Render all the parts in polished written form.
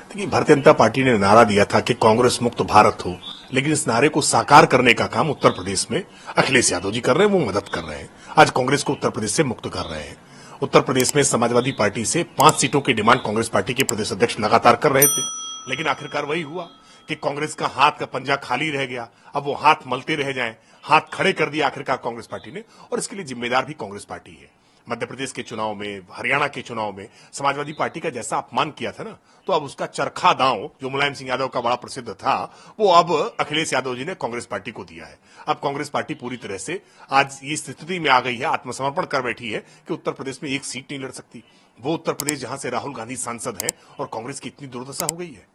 देखिए, भारतीय जनता पार्टी ने नारा दिया था कि कांग्रेस मुक्त भारत हो, लेकिन इस नारे को साकार करने का काम उत्तर प्रदेश में अखिलेश यादव जी कर रहे हैं, वो मदद कर रहे हैं। आज कांग्रेस को उत्तर प्रदेश से मुक्त कर रहे हैं। उत्तर प्रदेश में समाजवादी पार्टी से 5 सीटों की डिमांड कांग्रेस पार्टी के प्रदेश अध्यक्ष लगातार कर रहे थे, लेकिन आखिरकार वही हुआ कि कांग्रेस का हाथ का पंजा खाली रह गया। अब वो हाथ मलते रह जाएं, हाथ खड़े कर दिया आखिरकार कांग्रेस पार्टी ने, और इसके लिए जिम्मेदार भी कांग्रेस पार्टी है। मध्य प्रदेश के चुनाव में, हरियाणा के चुनाव में समाजवादी पार्टी का जैसा अपमान किया था ना, तो अब उसका चरखा दांव जो मुलायम सिंह यादव का बड़ा प्रसिद्ध था, वो अब अखिलेश यादव जी ने कांग्रेस पार्टी को दिया है। अब कांग्रेस पार्टी पूरी तरह से आज ये स्थिति में आ गई है, आत्मसमर्पण कर बैठी है कि उत्तर प्रदेश में एक सीट नहीं लड़ सकती। वो उत्तर प्रदेश जहां से राहुल गांधी सांसद हैं, और कांग्रेस की इतनी दुर्दशा हो गई है।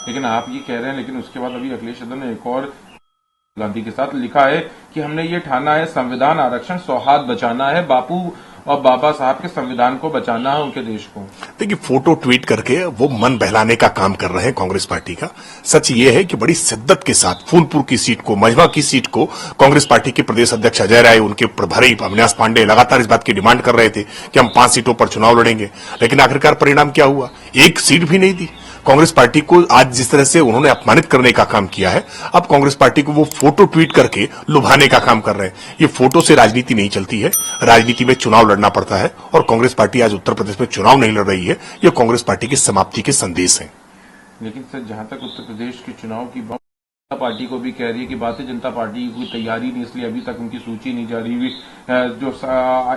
लेकिन आप ये कह रहे हैं, लेकिन उसके बाद अभी अखिलेश यादव ने एक और गांधी के साथ लिखा है कि हमने ये ठाना है, संविधान आरक्षण सौहार्द बचाना है, बापू और बाबा साहब के संविधान को बचाना है, उनके देश को। देखिए, फोटो ट्वीट करके वो मन बहलाने का काम कर रहे हैं कांग्रेस पार्टी का। सच ये है कि बड़ी शिद्दत के साथ फूलपुर की सीट को, मझवा की सीट को कांग्रेस पार्टी के प्रदेश अध्यक्ष अजय राय, उनके प्रभारी अविनाश पांडे लगातार इस बात की डिमांड कर रहे थे कि हम 5 सीटों पर चुनाव लड़ेंगे, लेकिन आखिरकार परिणाम क्या हुआ? एक सीट भी नहीं दी। कांग्रेस पार्टी को आज जिस तरह से उन्होंने अपमानित करने का काम किया है, अब कांग्रेस पार्टी को वो फोटो ट्वीट करके लुभाने का काम कर रहे हैं। ये फोटो से राजनीति नहीं चलती है, राजनीति में चुनाव लड़ना पड़ता है, और कांग्रेस पार्टी आज उत्तर प्रदेश में चुनाव नहीं लड़ रही है। ये कांग्रेस पार्टी की समाप्ति के संदेश हैं। लेकिन सर, जहां तक उत्तर प्रदेश के चुनाव की बात, पार्टी को भी कह रही है कि भारतीय जनता पार्टी की तैयारी नहीं, इसलिए अभी तक उनकी सूची नहीं जारी हुई। जो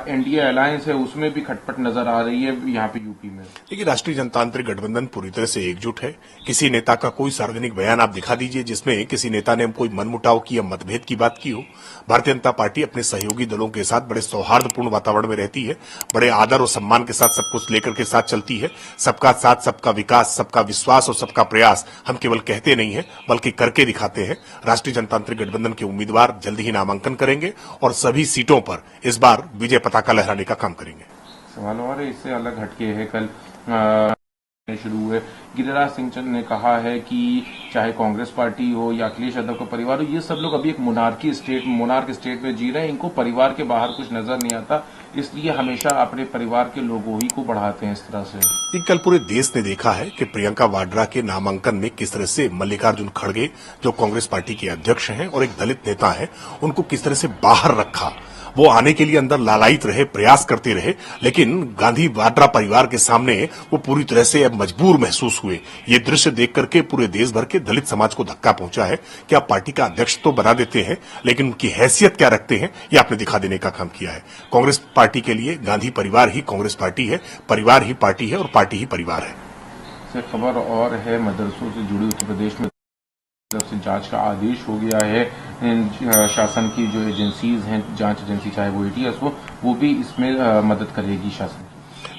एनडीए अलायंस है उसमें भी खटपट नजर आ रही है यहाँ पे यूपी में। देखिए, राष्ट्रीय जनतांत्रिक गठबंधन पूरी तरह से एकजुट है। किसी नेता का कोई सार्वजनिक बयान आप दिखा दीजिए जिसमें किसी नेता ने कोई मनमुटाव की या मतभेद की बात की हो। भारतीय जनता पार्टी अपने सहयोगी दलों के साथ बड़े सौहार्दपूर्ण वातावरण में रहती है, बड़े आदर और सम्मान के साथ सब कुछ लेकर के साथ चलती है। सबका साथ, सबका विकास, सबका विश्वास और सबका प्रयास हम केवल कहते नहीं है, बल्कि करके दिखाते हैं। राष्ट्रीय जनतांत्रिक गठबंधन के उम्मीदवार जल्द ही नामांकन करेंगे और सभी सीटों पर इस बार विजय पताका लहराने का काम करेंगे। सवाल और इससे अलग हटके है, कल शुरू हुए, गिरिराज सिंह चंद ने कहा है कि चाहे कांग्रेस पार्टी हो या अखिलेश यादव का परिवार हो, ये सब लोग अभी एक मोनार्क स्टेट में जी रहे हैं, इनको परिवार के बाहर कुछ नजर नहीं आता, इसलिए हमेशा अपने परिवार के लोगों ही को बढ़ाते हैं इस तरह से। कल पूरे देश ने देखा है कि प्रियंका वाड्रा के नामांकन में किस तरह से मल्लिकार्जुन खड़गे, जो कांग्रेस पार्टी के अध्यक्ष हैं और एक दलित नेता हैं, उनको किस तरह से बाहर रखा। वो आने के लिए अंदर लालायित रहे, प्रयास करते रहे, लेकिन गांधी वाड्रा परिवार के सामने वो पूरी तरह से अब मजबूर महसूस हुए। ये दृश्य देख करके पूरे देश भर के दलित समाज को धक्का पहुंचा है कि आप पार्टी का अध्यक्ष तो बना देते हैं, लेकिन उनकी हैसियत क्या रखते हैं, ये आपने दिखा देने का काम किया है। कांग्रेस पार्टी के लिए गांधी परिवार ही कांग्रेस पार्टी है, परिवार ही पार्टी है और पार्टी ही परिवार है। सर, खबर और है, मदरसों से जुड़ी उत्तर प्रदेश में तरफ से जांच का आदेश हो गया है। शासन की जो एजेंसीज हैं, जांच एजेंसी चाहे वो एटीएस हो, वो भी इसमें मदद करेगी शासन।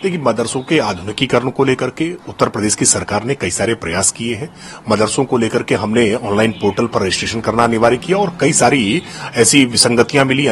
देखिए, मदरसों के आधुनिकीकरण को लेकर के उत्तर प्रदेश की सरकार ने कई सारे प्रयास किए हैं। मदरसों को लेकर के हमने ऑनलाइन पोर्टल पर रजिस्ट्रेशन करना अनिवार्य किया और कई सारी ऐसी विसंगतियां मिली,